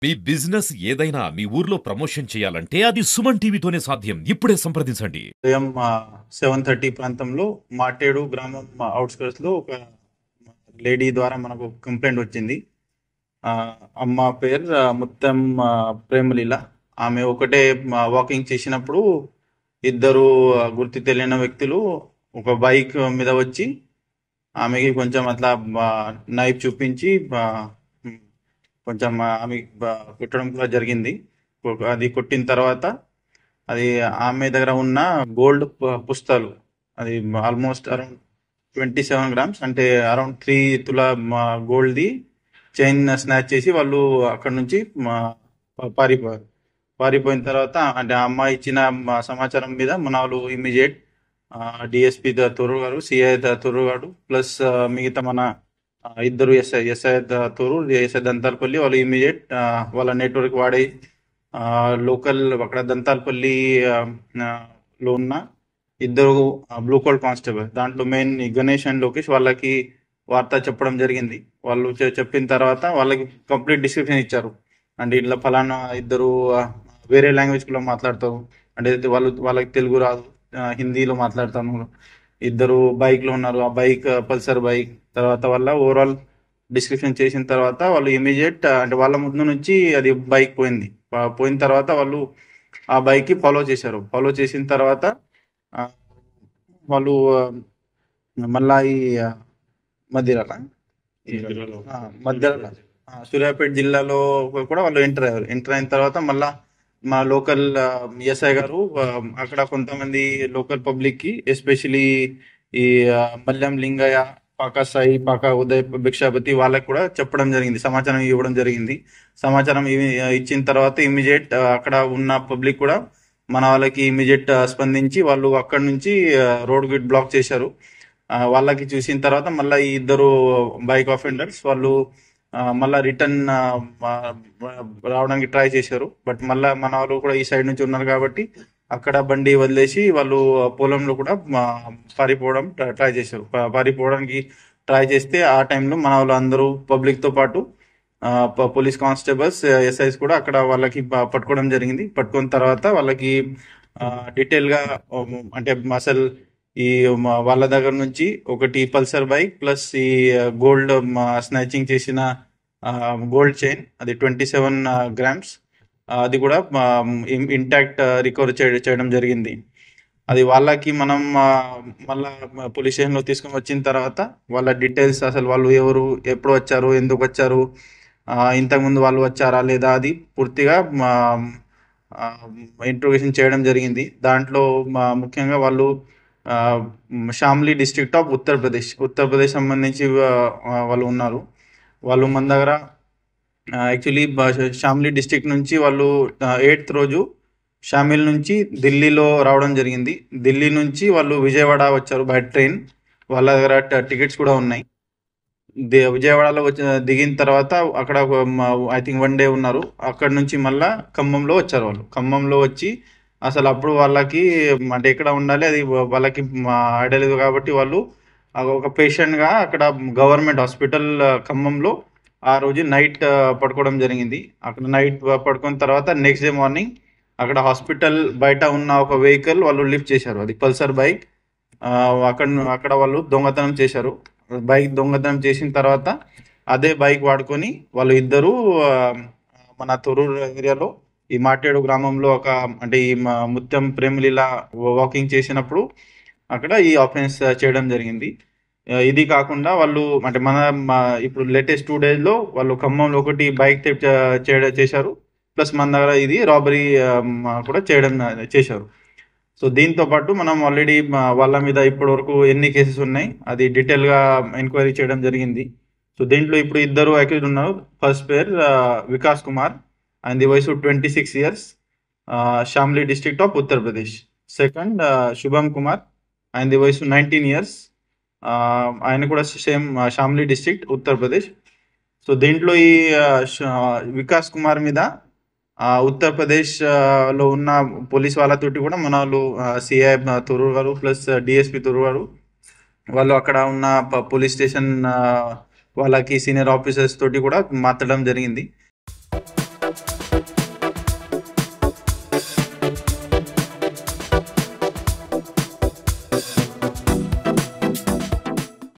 మీ business ఏదైనా మీ ఊర్లో promotion చేయాలంటే అది సుమన్ టీవీతోనే సాధ్యం. ఇప్పుడే సంప్రదించండి. ఉదయం 7:30 ప్రాంతంలో మాటేడు గ్రామం అవుట్స్కర్ట్స్ లో ఒక లేడీ ద్వారా మనకు కంప్లైంట్ వచ్చింది. ఆ, అమ్మ పేరు ముత్తం ప్రేమలీల. ఆమె ఒకటే వాకింగ్ చేసినప్పుడు ఇద్దరు గుర్తు తెలియని వ్యక్తులు ఒక బైక్ మీద వచ్చి ఆమెకి కొంచెం అట్లా నైఫ్ చూపించి కొంచెం ఆమె కుట్టడం కూడా జరిగింది. అది కొట్టిన తర్వాత అది ఆమె దగ్గర ఉన్న గోల్డ్ పుస్తకాలు, అది ఆల్మోస్ట్ అరౌండ్ 27 గ్రామ్స్, అంటే అరౌండ్ 3 తులా గోల్డ్ది చైన్ స్నాచ్ చేసి వాళ్ళు అక్కడ నుంచి పారిపోయారు. పారిపోయిన తర్వాత అంటే ఆ అమ్మాయి ఇచ్చిన సమాచారం మీద మన వాళ్ళు ఇమీడియట్ డిఎస్పి తొర్రూరు గారు, సిఐ తొర్రూరు గారు ప్లస్ మిగతా మన ఇద్దరు ఎస్ఐ తొర్రూరు, ఎస్ఐ దంతాలపల్లి, వాళ్ళు ఇమీడియట్ వాళ్ళ నెట్వర్క్ వాడి లోకల్ అక్కడ దంతాలపల్లి లో ఉన్న ఇద్దరు బ్లూ కోల్డ్ కానిస్టేబుల్, దాంట్లో మెయిన్ గణేష్ అండ్ లోకేష్, వాళ్ళకి వార్త చెప్పడం జరిగింది. వాళ్ళు చెప్పిన తర్వాత వాళ్ళకి కంప్లీట్ డిస్క్రిప్షన్ ఇచ్చారు. అంటే ఇట్లా ఫలానా ఇద్దరు వేరే లాంగ్వేజ్ లో మాట్లాడతారు, అంటే వాళ్ళకి తెలుగు రాదు, హిందీలో మాట్లాడతాను, ఇద్దరు బైక్ లో ఉన్నారు, ఆ బైక్ పల్సర్ బైక్. తర్వాత వాళ్ళ ఓవరాల్ డిస్క్రిప్షన్ చేసిన తర్వాత వాళ్ళు ఇమీడియట్ అంటే వాళ్ళ ముందు నుంచి అది బైక్ పోయింది. పోయిన తర్వాత వాళ్ళు ఆ బైక్ కి ఫాలో చేశారు. ఫాలో చేసిన తర్వాత ఆ, వాళ్ళు మళ్ళా ఈ మధ్యరాల మధ్యరాల సూర్యాపేట జిల్లాలో కూడా వాళ్ళు ఎంటర్ అయ్యారు. ఎంటర్ అయిన తర్వాత మళ్ళా మా లోకల్ ఎస్ఐ గారు అక్కడ కొంతమంది లోకల్ పబ్లిక్ కి, ఎస్పెషలీ ఈ మల్యం లింగయ్య, పాకా సాయి, పాకా ఉదయ్, భిక్షాపతి వాళ్ళకి కూడా చెప్పడం జరిగింది, సమాచారం ఇవ్వడం జరిగింది. సమాచారం ఇచ్చిన తర్వాత ఇమీడియట్ అక్కడ ఉన్న పబ్లిక్ కూడా మన వాళ్ళకి ఇమీడియట్ స్పందించి వాళ్ళు అక్కడ నుంచి రోడ్ గిట్ బ్లాక్ చేశారు. వాళ్ళకి చూసిన తర్వాత మళ్ళీ ఈ ఇద్దరు బైక్ ఆఫెండర్స్ వాళ్ళు మళ్ళా రిటర్న్ రావడానికి ట్రై చేశారు. బట్ మళ్ళా మన వాళ్ళు కూడా ఈ సైడ్ నుంచి ఉన్నారు కాబట్టి అక్కడ బండి వదిలేసి వాళ్ళు పొలంలో కూడా పారిపోవడం ట్రై చేశారు. పారిపోవడానికి ట్రై చేస్తే ఆ టైంలో మన వాళ్ళు అందరూ పబ్లిక్ తో పాటు పోలీస్ కానిస్టేబుల్స్, ఎస్ఐస్ కూడా అక్కడ వాళ్ళకి పట్టుకోవడం జరిగింది. పట్టుకున్న తర్వాత వాళ్ళకి డీటెయిల్ గా అంటే అసలు ఈ వాళ్ళ దగ్గర నుంచి ఒకటి పల్సర్ బైక్ ప్లస్ ఈ గోల్డ్ స్నాచింగ్ చేసిన గోల్డ్ చైన్, అది 27 గ్రామ్స్, అది కూడా ఇంటాక్ట్ రికవర్ చేయడం జరిగింది. అది వాళ్ళకి మనం మళ్ళా పోలీస్ స్టేషన్లో తీసుకొని వచ్చిన తర్వాత వాళ్ళ డీటెయిల్స్, అసలు వాళ్ళు ఎవరు, ఎప్పుడు వచ్చారు, ఎందుకు వచ్చారు, ఇంతకుముందు వాళ్ళు వచ్చారా లేదా, అది పూర్తిగా ఇంట్రోగేషన్ చేయడం జరిగింది. దాంట్లో ముఖ్యంగా వాళ్ళు షామ్లీ డిస్ట్రిక్ట్ ఆఫ్ ఉత్తరప్రదేశ్ సంబంధించి వాళ్ళు ఉన్నారు. వాళ్ళు మన దగ్గర యాక్చువల్లీ షామ్లీ డిస్ట్రిక్ట్ నుంచి వాళ్ళు 8th రోజు షామిల్ నుంచి ఢిల్లీలో రావడం జరిగింది. ఢిల్లీ నుంచి వాళ్ళు విజయవాడ వచ్చారు బై ట్రైన్. వాళ్ళ దగ్గర టికెట్స్ కూడా ఉన్నాయి. విజయవాడలో దిగిన తర్వాత అక్కడ ఐ థింక్ 1 డే ఉన్నారు. అక్కడ నుంచి మళ్ళా ఖమ్మంలో వచ్చారు. వాళ్ళు ఖమ్మంలో వచ్చి అసలు అప్పుడు వాళ్ళకి అంటే ఎక్కడ ఉండాలి అది వాళ్ళకి ఐడియా లేదు కాబట్టి వాళ్ళు ఒక పేషెంట్ గా అక్కడ గవర్నమెంట్ హాస్పిటల్ ఖమ్మంలో ఆ రోజు నైట్ పడుకోవడం జరిగింది. అక్కడ నైట్ పడుకున్న తర్వాత నెక్స్ట్ డే మార్నింగ్ అక్కడ హాస్పిటల్ బయట ఉన్న ఒక వెహికల్ వాళ్ళు లిఫ్ట్ చేశారు, అది పల్సర్ బైక్. అక్కడ అక్కడ వాళ్ళు దొంగతనం చేశారు. బైక్ దొంగతనం చేసిన తర్వాత అదే బైక్ వాడుకొని వాళ్ళు ఇద్దరు మన తొర్రూరు ఏరియాలో ఈ మాటేడు గ్రామంలో ఒక అంటే ఈ ముత్యం ప్రేమలీల వాకింగ్ చేసినప్పుడు అక్కడ ఈ ఆఫెన్స్ చేయడం జరిగింది. ఇది కాకుండా వాళ్ళు అంటే ఇప్పుడు లేటెస్ట్ 2 days లో వాళ్ళు ఖమ్మంలో ఒకటి బైక్ థెఫ్ట్ చేశారు, ప్లస్ మన దగ్గర ఇది రాబరీ కూడా చేశారు. సో దీంతో పాటు మనం ఆల్రెడీ వాళ్ళ మీద ఇప్పటి వరకు ఎన్ని కేసెస్ ఉన్నాయి అది డీటెయిల్ గా ఎంక్వైరీ చేయడం జరిగింది. సో దీంట్లో ఇప్పుడు ఇద్దరు అక్యూజ్డ్ ఉన్నారు. ఫస్ట్ పేరు వికాస్ కుమార్, ఆయనది వయసు 26 years, Shamili district of Uttar Pradesh. Second శుభం కుమార్, ఆయనది వయసు 19 years, ఆయన కూడా same Shamili district Uttar Pradesh. So దీంట్లో ఈ వికాస్ కుమార్ మీద ఉత్తరప్రదేశ్ లో ఉన్న పోలీస్ వాళ్ళతోటి కూడా మన వాళ్ళు సిఐ తొర్రూరు గారు ప్లస్ డిఎస్పి తొర్రూరు గారు వాళ్ళు అక్కడ ఉన్న పోలీస్ స్టేషన్ వాళ్ళకి సీనియర్ ఆఫీసర్స్ తోటి కూడా మాట్లాడడం జరిగింది.